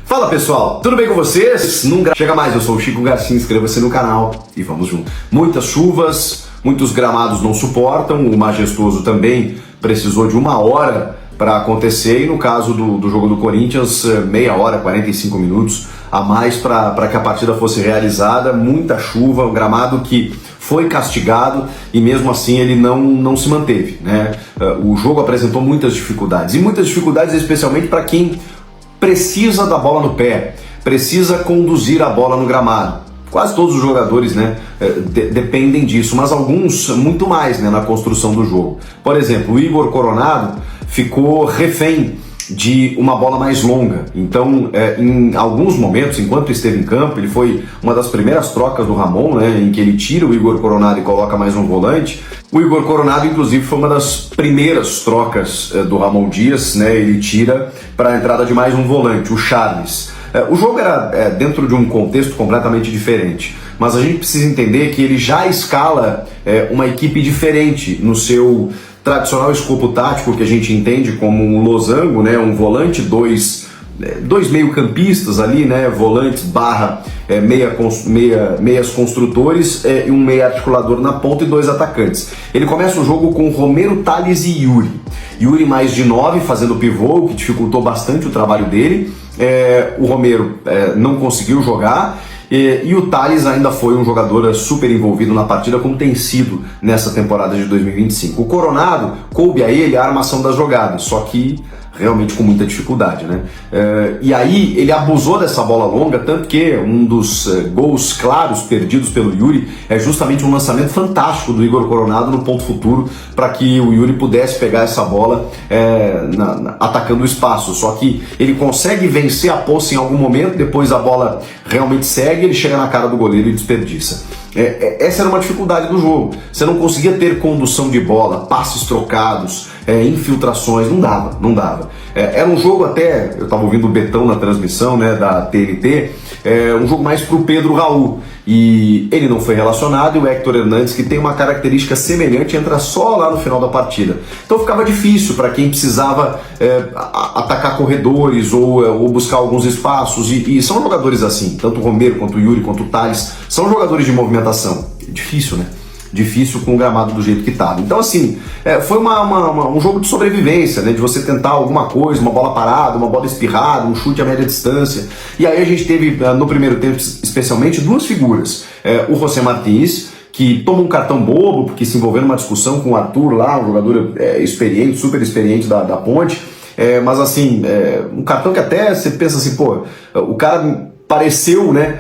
Fala pessoal, tudo bem com vocês? Chega mais, eu sou o Chico Garcia, inscreva-se no canal e vamos junto. Muitas chuvas, muitos gramados não suportam, o Majestoso também precisou de 1 hora para acontecer e no caso do jogo do Corinthians, meia hora, 45 minutos a mais para que a partida fosse realizada, muita chuva, um gramado que foi castigado e mesmo assim ele não se manteve, né? O jogo apresentou muitas dificuldades especialmente para quem precisa da bola no pé, precisa conduzir a bola no gramado. Quase todos os jogadores, né, dependem disso, mas alguns muito mais, né, na construção do jogo. Por exemplo, o Igor Coronado ficou refém de uma bola mais longa. Então, em alguns momentos, enquanto esteve em campo, ele foi uma das primeiras trocas do Ramon, né, em que ele tira o Igor Coronado e coloca mais um volante. O Igor Coronado, inclusive, foi uma das primeiras trocas do Ramon Dias, né, ele tira para a entrada de mais um volante, o Charles. O jogo era dentro de um contexto completamente diferente, mas a gente precisa entender que ele já escala uma equipe diferente no seu tradicional escopo tático que a gente entende como um losango, né, um volante, dois meio-campistas ali, né, volantes barra meias construtores e um meia articulador na ponta e 2 atacantes. Ele começa o jogo com Romero, Thales e Yuri. Yuri mais de 9 fazendo pivô, o que dificultou bastante o trabalho dele. O Romero não conseguiu jogar. E o Thales ainda foi um jogador super envolvido na partida, como tem sido nessa temporada de 2025. O Coronado coube a ele a armação das jogadas, só que realmente com muita dificuldade, né? E aí ele abusou dessa bola longa, tanto que um dos gols claros perdidos pelo Yuri é justamente um lançamento fantástico do Igor Coronado no ponto futuro para que o Yuri pudesse pegar essa bola atacando o espaço. Só que ele consegue vencer a posse em algum momento, depois a bola realmente segue, ele chega na cara do goleiro e desperdiça. Essa era uma dificuldade do jogo. Você não conseguia ter condução de bola, passes trocados, infiltrações, não dava. Era um jogo até, eu estava ouvindo o Betão na transmissão, né, da TNT, um jogo mais para o Pedro Raul. E ele não foi relacionado, e o Héctor Hernandes, que tem uma característica semelhante, entra só lá no final da partida. Então ficava difícil para quem precisava atacar corredores ou buscar alguns espaços, e são jogadores assim, tanto o Romero, quanto o Yuri, quanto o Thales, são jogadores de movimentação. Difícil, né? Difícil com o gramado do jeito que estava. Então assim, foi um jogo de sobrevivência, né? De você tentar alguma coisa, uma bola parada, uma bola espirrada, um chute a média distância. E aí a gente teve, no primeiro tempo especialmente, 2 figuras. O José Martins, que toma um cartão bobo, porque se envolveu numa discussão com o Arthur lá, um jogador experiente, super experiente da Ponte. Mas assim, um cartão que até você pensa assim, pô, o cara pareceu, né,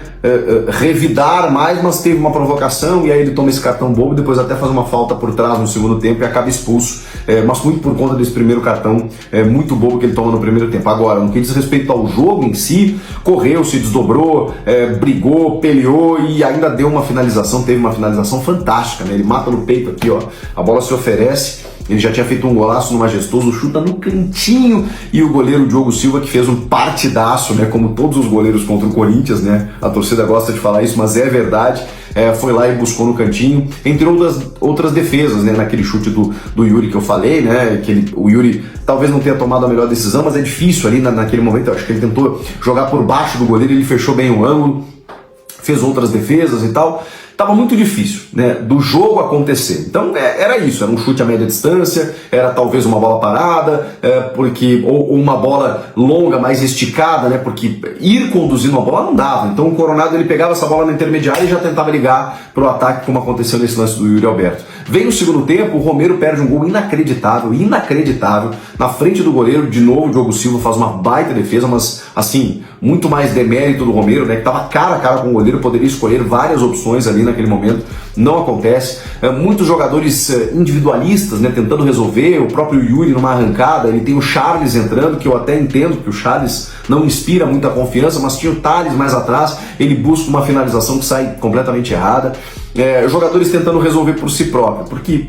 revidar mais, mas teve uma provocação e aí ele toma esse cartão bobo, depois até faz uma falta por trás no segundo tempo e acaba expulso, mas muito por conta desse primeiro cartão muito bobo que ele toma no primeiro tempo. Agora, no que diz respeito ao jogo em si, correu, se desdobrou, brigou, peleou e ainda deu uma finalização, teve uma finalização fantástica, né? Ele mata no peito aqui, ó, a bola se oferece. Ele já tinha feito um golaço no Majestoso, chuta no cantinho, e o goleiro Diogo Silva, que fez um partidaço, né, como todos os goleiros contra o Corinthians, né, a torcida gosta de falar isso, mas é verdade, foi lá e buscou no cantinho, entre outras defesas, né, naquele chute do Yuri que eu falei, né, o Yuri talvez não tenha tomado a melhor decisão, mas é difícil ali naquele momento, eu acho que ele tentou jogar por baixo do goleiro, ele fechou bem o ângulo, fez outras defesas e tal. Estava muito difícil, né, do jogo acontecer. Então era isso, era um chute a média distância, era talvez uma bola parada, ou uma bola longa, mais esticada, né, porque ir conduzindo a bola não dava. Então o Coronado ele pegava essa bola na intermediária e já tentava ligar para o ataque, como aconteceu nesse lance do Yuri Alberto. Vem no segundo tempo, o Romero perde um gol inacreditável, na frente do goleiro. De novo o Diogo Silva faz uma baita defesa, mas assim, muito mais demérito do Romero, né, que estava cara a cara com o goleiro, poderia escolher várias opções ali naquele momento, não acontece. Muitos jogadores individualistas, né, tentando resolver, o próprio Yuri numa arrancada, ele tem o Charles entrando, que eu até entendo que o Charles não inspira muita confiança, mas tinha o Thales mais atrás, ele busca uma finalização que sai completamente errada. Jogadores tentando resolver por si próprio, porque,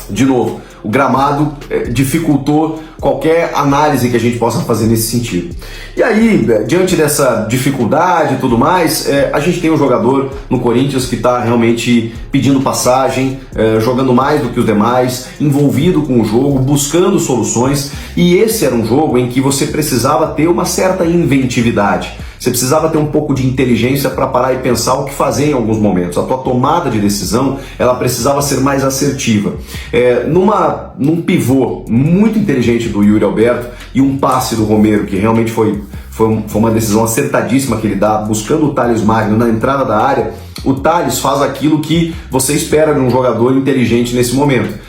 de novo, o gramado dificultou qualquer análise que a gente possa fazer nesse sentido. E aí, diante dessa dificuldade e tudo mais, a gente tem um jogador no Corinthians que está realmente pedindo passagem, jogando mais do que os demais, envolvido com o jogo, buscando soluções, e esse era um jogo em que você precisava ter uma certa inventividade. Você precisava ter um pouco de inteligência para parar e pensar o que fazer em alguns momentos. A tua tomada de decisão, ela precisava ser mais assertiva. Num pivô muito inteligente do Yuri Alberto e um passe do Romero, que realmente foi uma decisão acertadíssima que ele dá, buscando o Thales Magno na entrada da área, o Thales faz aquilo que você espera de um jogador inteligente nesse momento.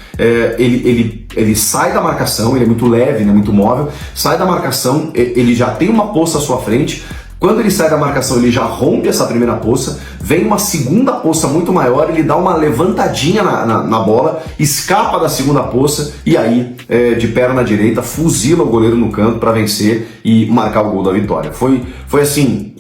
Ele sai da marcação, ele é muito leve, né, muito móvel, sai da marcação, ele já tem uma poça à sua frente. Quando ele sai da marcação, ele já rompe essa primeira poça, vem uma segunda poça muito maior, ele dá uma levantadinha na bola, escapa da segunda poça e aí, de perna direita, fuzila o goleiro no canto para vencer e marcar o gol da vitória. Foi assim,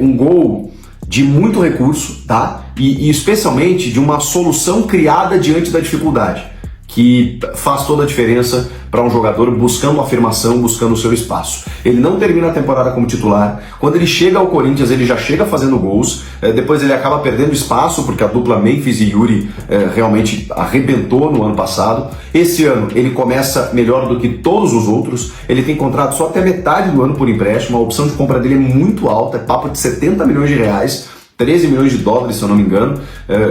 um gol de muito recurso, tá? E especialmente de uma solução criada diante da dificuldade, que faz toda a diferença para um jogador buscando afirmação, buscando o seu espaço. Ele não termina a temporada como titular. Quando ele chega ao Corinthians, ele já chega fazendo gols. Depois ele acaba perdendo espaço, porque a dupla Memphis e Yuri realmente arrebentou no ano passado. Esse ano ele começa melhor do que todos os outros. Ele tem contrato só até metade do ano por empréstimo. A opção de compra dele é muito alta, é papo de 70 milhões de reais. 13 milhões de dólares, se eu não me engano,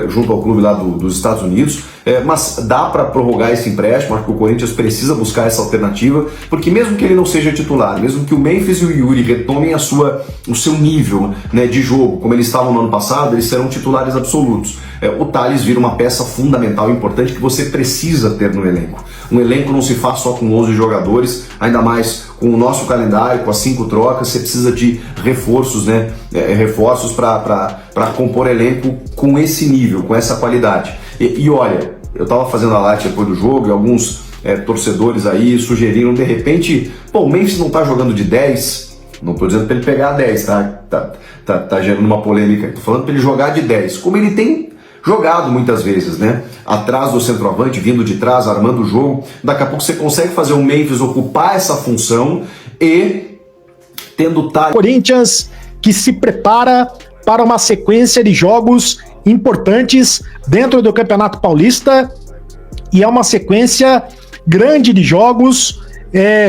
junto ao clube lá dos Estados Unidos, mas dá para prorrogar esse empréstimo. Acho que o Corinthians precisa buscar essa alternativa, porque mesmo que ele não seja titular, mesmo que o Memphis e o Yuri retomem o seu nível, né, de jogo, como eles estavam no ano passado, eles serão titulares absolutos. O Thales vira uma peça fundamental e importante que você precisa ter no elenco. Um elenco não se faz só com 11 jogadores, ainda mais com o nosso calendário, com as 5 trocas, você precisa de reforços, né? Reforços para compor elenco com esse nível, com essa qualidade. E olha, eu estava fazendo a live depois do jogo e alguns torcedores aí sugeriram, de repente, o Memphis não está jogando de 10, não estou dizendo para ele pegar 10, tá gerando uma polêmica, estou falando para ele jogar de 10, como ele tem jogado muitas vezes, né? Atrás do centroavante, vindo de trás, armando o jogo. Daqui a pouco você consegue fazer o Memphis ocupar essa função e tendo Corinthians que se prepara para uma sequência de jogos importantes dentro do Campeonato Paulista, e é uma sequência grande de jogos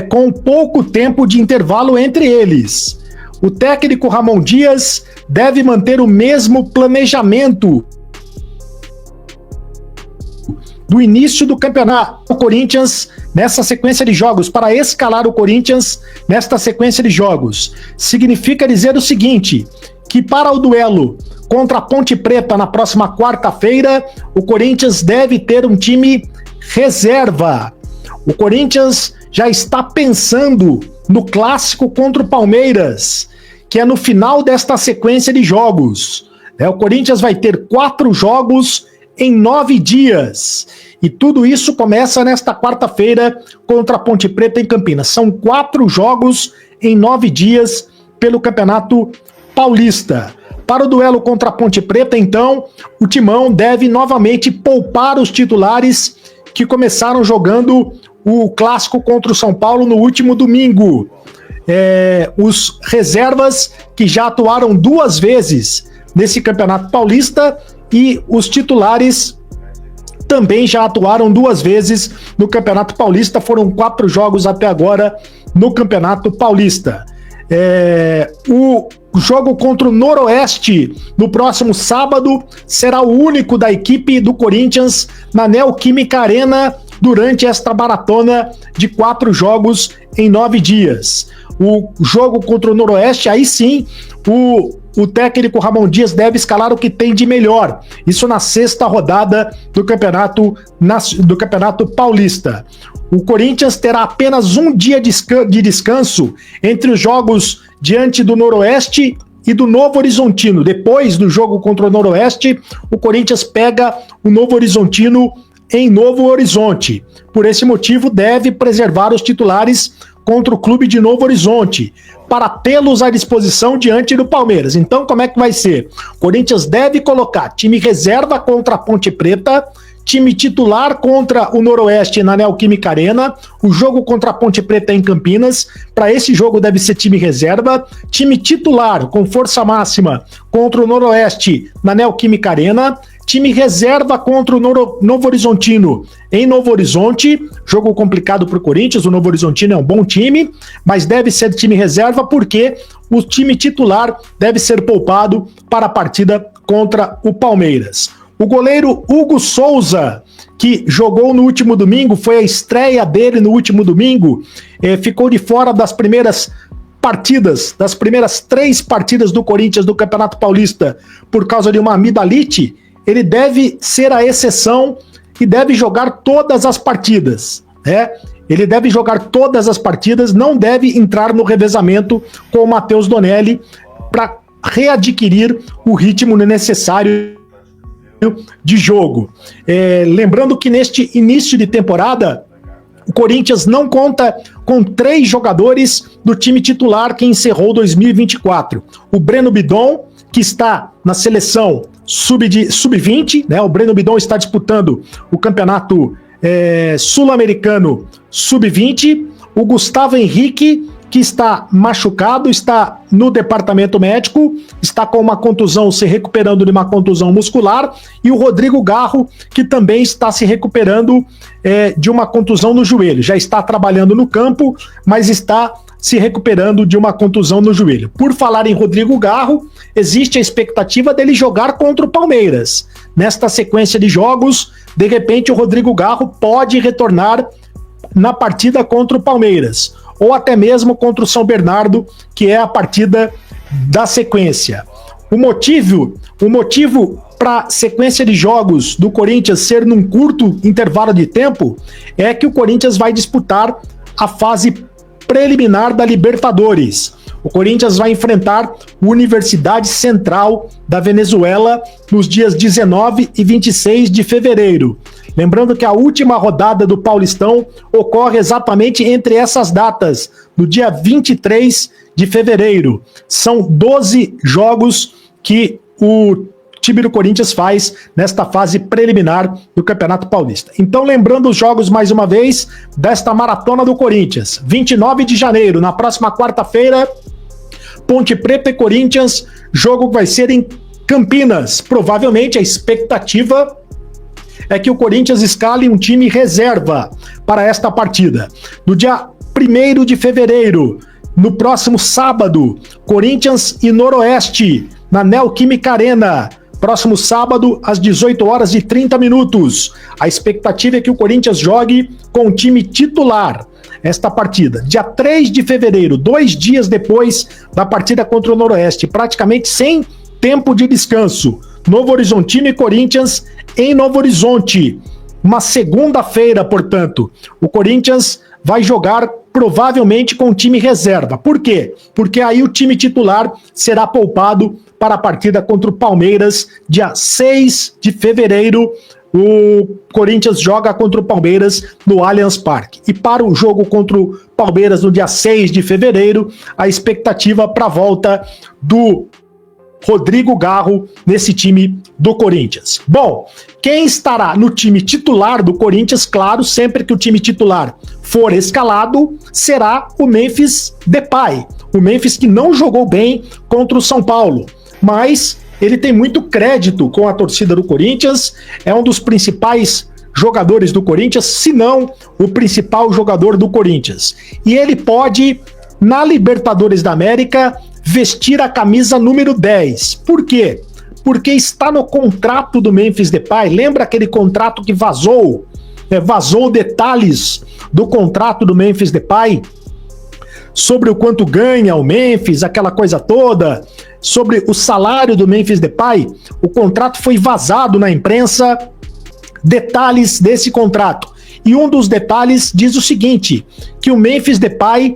com pouco tempo de intervalo entre eles. O técnico Ramon Dias deve manter o mesmo planejamento do início do campeonato. O Corinthians nessa sequência de jogos, para escalar o Corinthians nesta sequência de jogos, significa dizer o seguinte, que para o duelo contra a Ponte Preta na próxima quarta-feira, o Corinthians deve ter um time reserva. O Corinthians já está pensando no clássico contra o Palmeiras, que é no final desta sequência de jogos. O Corinthians vai ter 4 jogos em 9 dias. E tudo isso começa nesta quarta-feira contra a Ponte Preta em Campinas. São 4 jogos em 9 dias pelo Campeonato Paulista. Para o duelo contra a Ponte Preta, então, o Timão deve novamente poupar os titulares que começaram jogando o clássico contra o São Paulo no último domingo. Os reservas que já atuaram 2 vezes nesse Campeonato Paulista, e os titulares também já atuaram 2 vezes no Campeonato Paulista. Foram 4 jogos até agora no Campeonato Paulista. O jogo contra o Noroeste no próximo sábado será o único da equipe do Corinthians na Neoquímica Arena durante esta maratona de 4 jogos em 9 dias. O jogo contra o Noroeste, aí sim, o técnico Ramon Dias deve escalar o que tem de melhor. Isso na 6ª rodada do Campeonato Paulista. O Corinthians terá apenas um dia de descanso entre os jogos diante do Noroeste e do Novo Horizontino. Depois do jogo contra o Noroeste, o Corinthians pega o Novo Horizontino em Novo Horizonte. Por esse motivo, deve preservar os titulares contra o clube de Novo Horizonte, para tê-los à disposição diante do Palmeiras. Então, como é que vai ser? O Corinthians deve colocar time reserva contra a Ponte Preta, time titular contra o Noroeste na Neoquímica Arena, o jogo contra a Ponte Preta em Campinas, para esse jogo deve ser time reserva, time titular com força máxima contra o Noroeste na Neoquímica Arena, time reserva contra o Novo Horizontino em Novo Horizonte, jogo complicado para o Corinthians, o Novo Horizontino é um bom time, mas deve ser time reserva porque o time titular deve ser poupado para a partida contra o Palmeiras. O goleiro Hugo Souza, que jogou no último domingo, foi a estreia dele no último domingo, ficou de fora das primeiras partidas, das primeiras 3 partidas do Corinthians do Campeonato Paulista por causa de uma amidalite. Ele deve ser a exceção e deve jogar todas as partidas, né? Ele deve jogar todas as partidas, não deve entrar no revezamento com o Matheus Donelli para readquirir o ritmo necessário de jogo. Lembrando que neste início de temporada, o Corinthians não conta com 3 jogadores do time titular que encerrou 2024. O Breno Bidon, que está na seleção sub-20, né? O Breno Bidon está disputando o campeonato sul-americano sub-20. O Gustavo Henrique, que está machucado, está no departamento médico, está com uma contusão, se recuperando de uma contusão muscular, e o Rodrigo Garro, que também está se recuperando de uma contusão no joelho. Já está trabalhando no campo, mas está se recuperando de uma contusão no joelho. Por falar em Rodrigo Garro, existe a expectativa dele jogar contra o Palmeiras. Nesta sequência de jogos, de repente o Rodrigo Garro pode retornar na partida contra o Palmeiras, ou até mesmo contra o São Bernardo, que é a partida da sequência. O motivo para a sequência de jogos do Corinthians ser num curto intervalo de tempo é que o Corinthians vai disputar a fase preliminar da Libertadores. O Corinthians vai enfrentar a Universidade Central da Venezuela nos dias 19 e 26 de fevereiro. Lembrando que a última rodada do Paulistão ocorre exatamente entre essas datas, no dia 23 de fevereiro. São 12 jogos que o time do Corinthians faz nesta fase preliminar do Campeonato Paulista. Então, lembrando os jogos mais uma vez desta maratona do Corinthians. 29 de janeiro, na próxima quarta-feira, Ponte Preta e Corinthians, jogo que vai ser em Campinas. Provavelmente a expectativa é que o Corinthians escale um time reserva para esta partida. No dia 1º de fevereiro, no próximo sábado, Corinthians e Noroeste, na Neoquímica Arena. Próximo sábado, às 18h30. A expectativa é que o Corinthians jogue com o time titular esta partida. Dia 3 de fevereiro, 2 dias depois da partida contra o Noroeste, praticamente sem tempo de descanso. Novo Horizontino e Corinthians em Novo Horizonte. Uma segunda-feira, portanto. O Corinthians vai jogar provavelmente com o time reserva. Por quê? Porque aí o time titular será poupado para a partida contra o Palmeiras, dia 6 de fevereiro. O Corinthians joga contra o Palmeiras no Allianz Parque. E para o jogo contra o Palmeiras no dia 6 de fevereiro, a expectativa para a volta do Rodrigo Garro nesse time do Corinthians. Bom, quem estará no time titular do Corinthians, claro, sempre que o time titular for escalado, será o Memphis Depay. O Memphis que não jogou bem contra o São Paulo, mas ele tem muito crédito com a torcida do Corinthians, é um dos principais jogadores do Corinthians, se não o principal jogador do Corinthians. E ele pode, na Libertadores da América, vestir a camisa número 10. Por quê? Porque está no contrato do Memphis Depay. Lembra aquele contrato que vazou? Vazou detalhes do contrato do Memphis Depay sobre o quanto ganha o Memphis, aquela coisa toda, sobre o salário do Memphis Depay. O contrato foi vazado na imprensa, detalhes desse contrato. E um dos detalhes diz o seguinte, que o Memphis Depay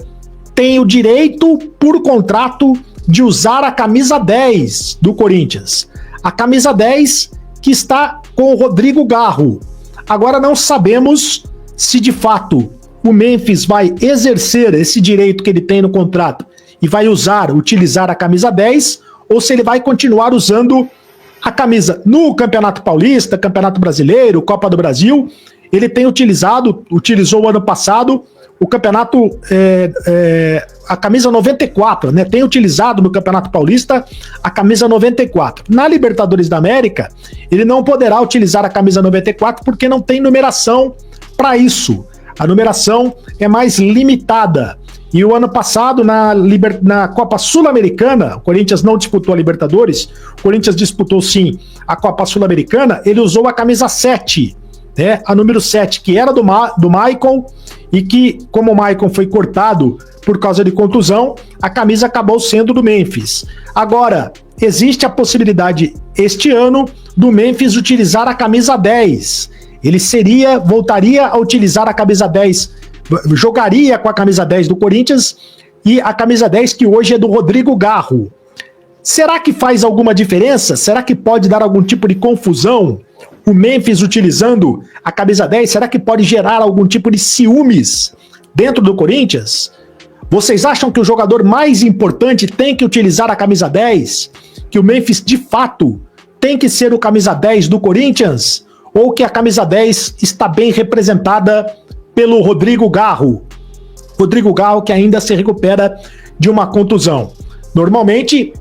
tem o direito, por contrato, de usar a camisa 10 do Corinthians. A camisa 10 que está com o Rodrigo Garro. Agora não sabemos se de fato o Memphis vai exercer esse direito que ele tem no contrato e vai utilizar a camisa 10, ou se ele vai continuar usando A camisa no Campeonato Paulista, Campeonato Brasileiro, Copa do Brasil, ele tem utilizou o ano passado o campeonato, a camisa 94, né? Tem utilizado no Campeonato Paulista a camisa 94. Na Libertadores da América, ele não poderá utilizar a camisa 94 porque não tem numeração para isso. A numeração é mais limitada. E o ano passado, na Copa Sul-Americana, o Corinthians não disputou a Libertadores, o Corinthians disputou sim a Copa Sul-Americana, ele usou a camisa 7, né? A número 7, que era do Maicon, e que, como o Maicon foi cortado por causa de contusão, a camisa acabou sendo do Memphis. Agora, existe a possibilidade, este ano, do Memphis utilizar a camisa 10. Ele voltaria a utilizar a camisa 10, jogaria com a camisa 10 do Corinthians e a camisa 10 que hoje é do Rodrigo Garro. Será que faz alguma diferença? Será que pode dar algum tipo de confusão o Memphis utilizando a camisa 10? Será que pode gerar algum tipo de ciúmes dentro do Corinthians? Vocês acham que o jogador mais importante tem que utilizar a camisa 10? Que o Memphis, de fato, tem que ser o camisa 10 do Corinthians? Ou que a camisa 10 está bem representada pelo Rodrigo Garro? Rodrigo Garro que ainda se recupera de uma contusão. Normalmente,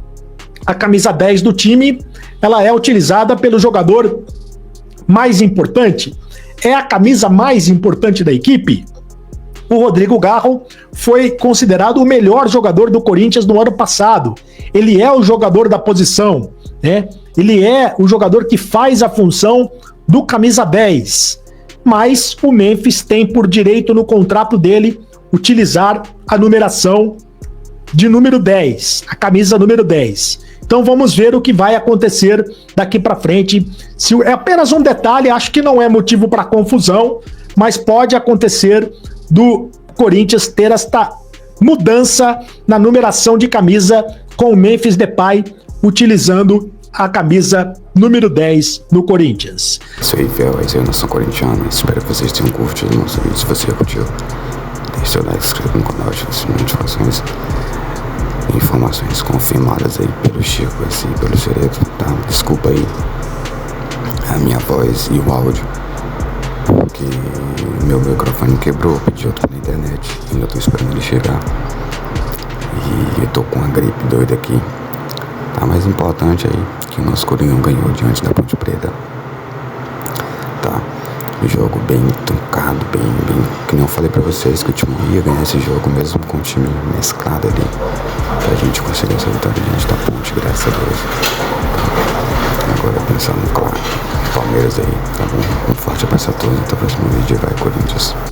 a camisa 10 do time, ela é utilizada pelo jogador mais importante. É a camisa mais importante da equipe? O Rodrigo Garro foi considerado o melhor jogador do Corinthians no ano passado. Ele é o jogador da posição, né? Ele é o jogador que faz a função do camisa 10. Mas o Memphis tem por direito no contrato dele utilizar a numeração de número 10, a camisa número 10. Então vamos ver o que vai acontecer daqui para frente. Se é apenas um detalhe, acho que não é motivo para confusão, mas pode acontecer do Corinthians ter esta mudança na numeração de camisa com o Memphis Depay utilizando a camisa número 10 no Corinthians. Isso aí, fiel, é eu, nação corintiana. Espero que vocês tenham curtido o nosso vídeo. Se você curtiu, deixe seu like, se inscreva no canal, ative as notificações. Informações confirmadas aí pelo Chico, assim, pelo Cereto, tá? Desculpa aí a minha voz e o áudio, porque meu microfone quebrou, pedi outro na internet, ainda tô esperando ele chegar. E eu tô com uma gripe doida aqui. Tá, mais importante aí que o nosso Coringão ganhou diante da Ponte Preta. Tá? Um jogo bem truncado, bem, que nem eu falei pra vocês que o time ia ganhar esse jogo mesmo com o time mesclado ali. Pra gente conseguir essa vitória diante da Ponte, graças a Deus. Agora pensando, claro, Palmeiras aí, tá bom? Um forte abraço a todos, até o próximo vídeo, vai Corinthians.